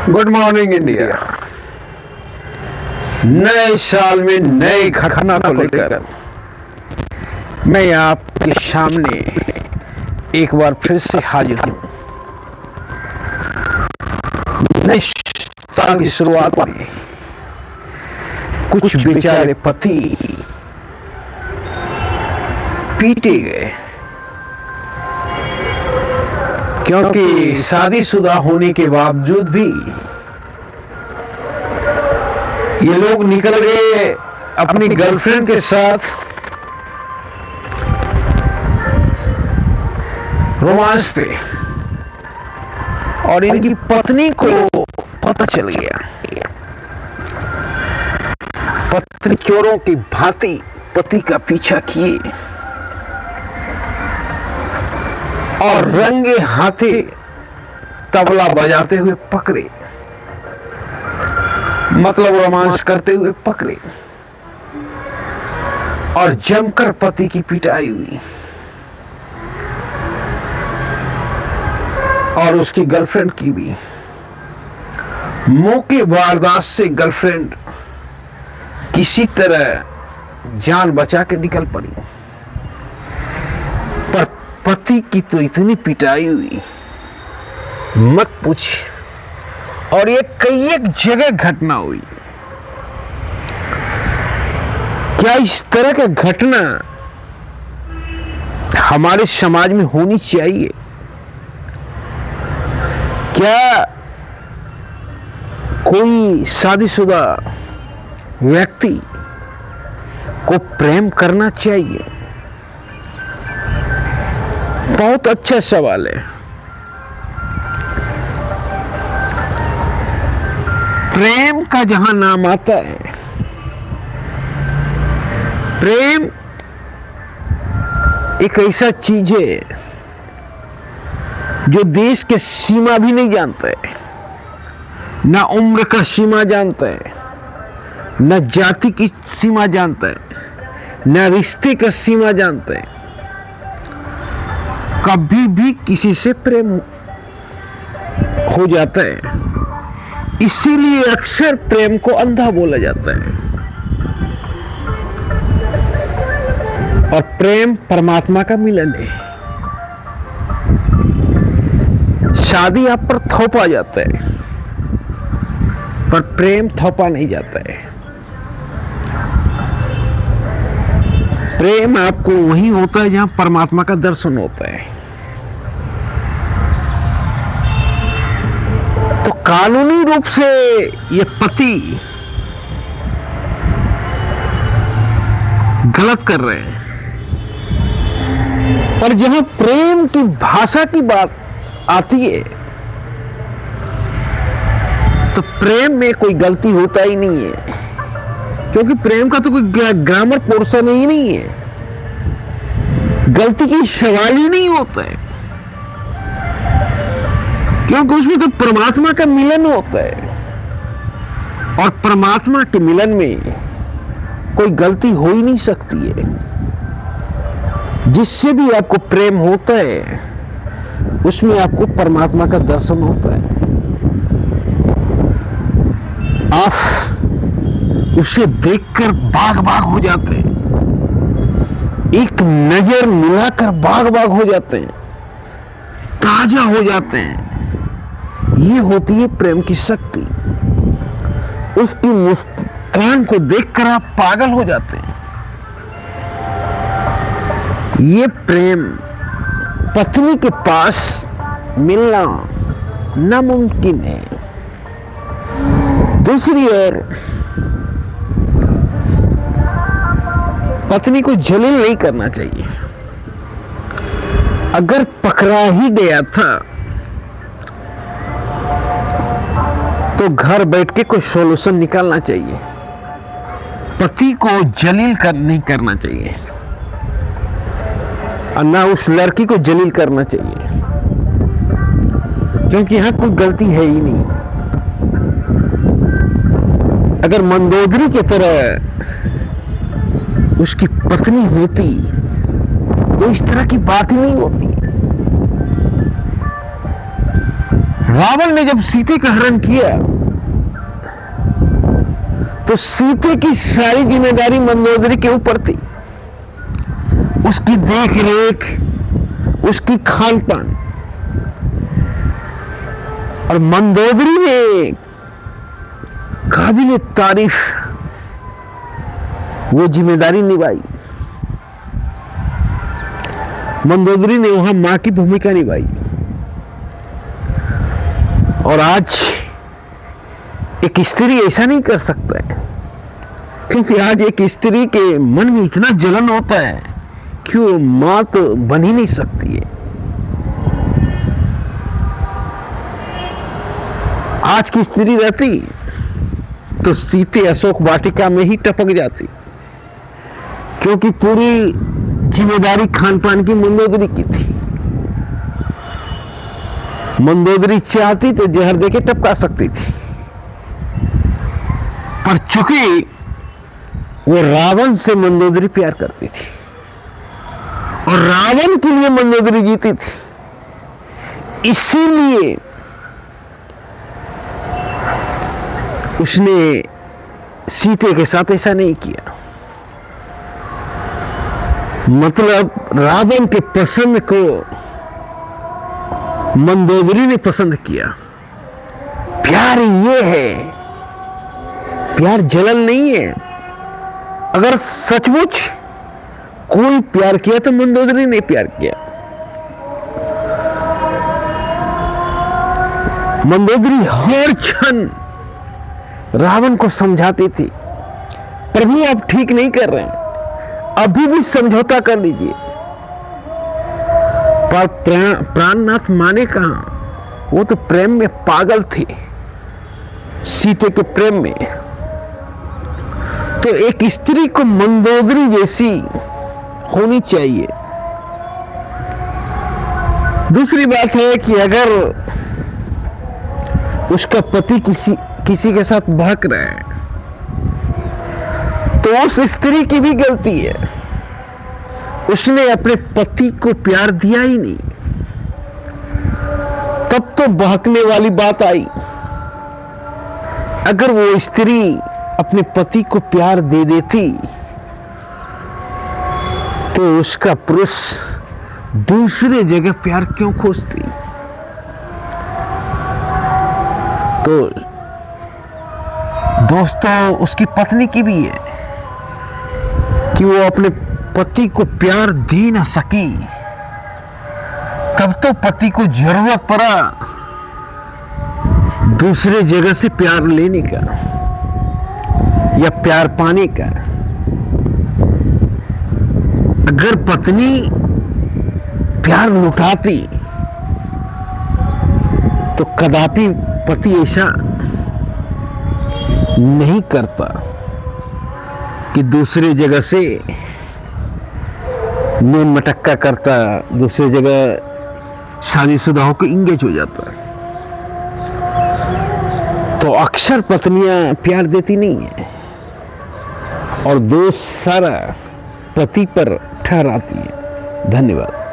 Good morning India. नए साल में नए घटना को लेकर मैं आपके सामने एक बार फिर से हाजिर हूं। नए साल की शुरुआत में कुछ बेचारे पति पीटे गए क्योंकि शादीशुदा होने के बावजूद भी ये लोग निकल गए अपनी गर्लफ्रेंड के साथ रोमांस पे, और इनकी पत्नी को पता चल गया। पत्नी चोरों की भांति पति का पीछा किए और रंगे हाथे तबला बजाते हुए पकड़े, मतलब रोमांस करते हुए पकड़े, और जमकर पति की पिटाई हुई और उसकी गर्लफ्रेंड की भी। मौके वारदात से गर्लफ्रेंड किसी तरह जान बचा के निकल पड़ी, पर पति की तो इतनी पिटाई हुई मत पूछ। और ये कई एक जगह घटना हुई। क्या इस तरह का घटना हमारे समाज में होनी चाहिए? क्या कोई शादीशुदा व्यक्ति को प्रेम करना चाहिए? बहुत अच्छा सवाल है। प्रेम का जहां नाम आता है, प्रेम एक ऐसा चीज है जो देश के सीमा भी नहीं जानता है, ना उम्र का सीमा जानता है, ना जाति की सीमा जानता है, ना रिश्ते का सीमा जानता है। कभी भी किसी से प्रेम हो जाता है। इसीलिए अक्सर प्रेम को अंधा बोला जाता है। और प्रेम परमात्मा का मिलन है। शादी आप पर थोपा जाता है, पर प्रेम थोपा नहीं जाता है। प्रेम आपको वहीं होता है जहां परमात्मा का दर्शन होता है। तो कानूनी रूप से ये पति गलत कर रहे हैं, पर जहां प्रेम की भाषा की बात आती है तो प्रेम में कोई गलती होता ही नहीं है, क्योंकि प्रेम का तो कोई ग्रामर पोर्शन ही नहीं है। गलती की सवाल ही नहीं होता है, क्योंकि उसमें तो परमात्मा का मिलन होता है, और परमात्मा के मिलन में कोई गलती हो ही नहीं सकती है। जिससे भी आपको प्रेम होता है उसमें आपको परमात्मा का दर्शन होता है। आप उसे देखकर बाग बाग हो जाते हैं, एक नजर मिलाकर बाग बाग हो जाते हैं, ताजा हो जाते हैं। ये होती है प्रेम की शक्ति। उसकी मुस्कान को देखकर आप पागल हो जाते हैं। ये प्रेम पत्नी के पास मिलना नामुमकिन है। दूसरी ओर पत्नी को जलील नहीं करना चाहिए। अगर पकड़ा ही गया था तो घर बैठ के कोई सॉल्यूशन निकालना चाहिए। पति को जलील नहीं करना चाहिए, और ना उस लड़की को जलील करना चाहिए, क्योंकि यहां कोई गलती है ही नहीं। अगर मंदोदरी की तरह उसकी पत्नी होती तो इस तरह की बात ही नहीं होती। रावण ने जब सीते का हरण किया तो सीते की सारी जिम्मेदारी मंदोदरी के ऊपर थी। उसकी देख रेख, उसकी खान पान, और मंदोदरी ने काबिल तारीफ वो जिम्मेदारी निभाई। मंदोदरी ने वहां मां की भूमिका निभाई। और आज एक स्त्री ऐसा नहीं कर सकता है, क्योंकि आज एक स्त्री के मन में इतना जलन होता है कि वो मां तो बन ही नहीं सकती है। आज की स्त्री रहती तो सीते अशोक वाटिका में ही टपक जाती, क्योंकि पूरी जिम्मेदारी खान पान की मंदोदरी की थी। मंदोदरी चाहती तो जहर देके टपका सकती थी, पर चूंकि वो रावण से मंदोदरी प्यार करती थी और रावण के लिए मंदोदरी जीती थी, इसीलिए उसने सीते के साथ ऐसा नहीं किया। मतलब रावण के पसंद को मंदोदरी ने पसंद किया। प्यार ये है, प्यार जलन नहीं है। अगर सचमुच कोई प्यार किया तो मंदोदरी ने प्यार किया। मंदोदरी हर क्षण रावण को समझाती थी, प्रभु आप ठीक नहीं कर रहे हैं, अभी भी समझौता कर लीजिए। पर प्राणनाथ माने कहां, वो तो प्रेम में पागल थे, सीते के प्रेम में। तो एक स्त्री को मंदोदरी जैसी होनी चाहिए। दूसरी बात है कि अगर उसका पति किसी के साथ बहक रहा है तो उस स्त्री की भी गलती है। उसने अपने पति को प्यार दिया ही नहीं, तब तो बहकने वाली बात आई। अगर वो स्त्री अपने पति को प्यार दे देती तो उसका पुरुष दूसरे जगह प्यार क्यों खोजती। तो दोस्तों उसकी पत्नी की भी है कि वो अपने पति को प्यार दे ना सकी, तब तो पति को जरूरत पड़ा दूसरे जगह से प्यार लेने का या प्यार पाने का। अगर पत्नी प्यार लुटाती तो कदापि पति ऐसा नहीं करता कि दूसरे जगह से में मटक्का करता, दूसरी जगह शादीशुदा होकर इंगेज हो जाता। तो अक्सर पत्नियां प्यार देती नहीं है और दोष सारा पति पर ठहराती है। धन्यवाद।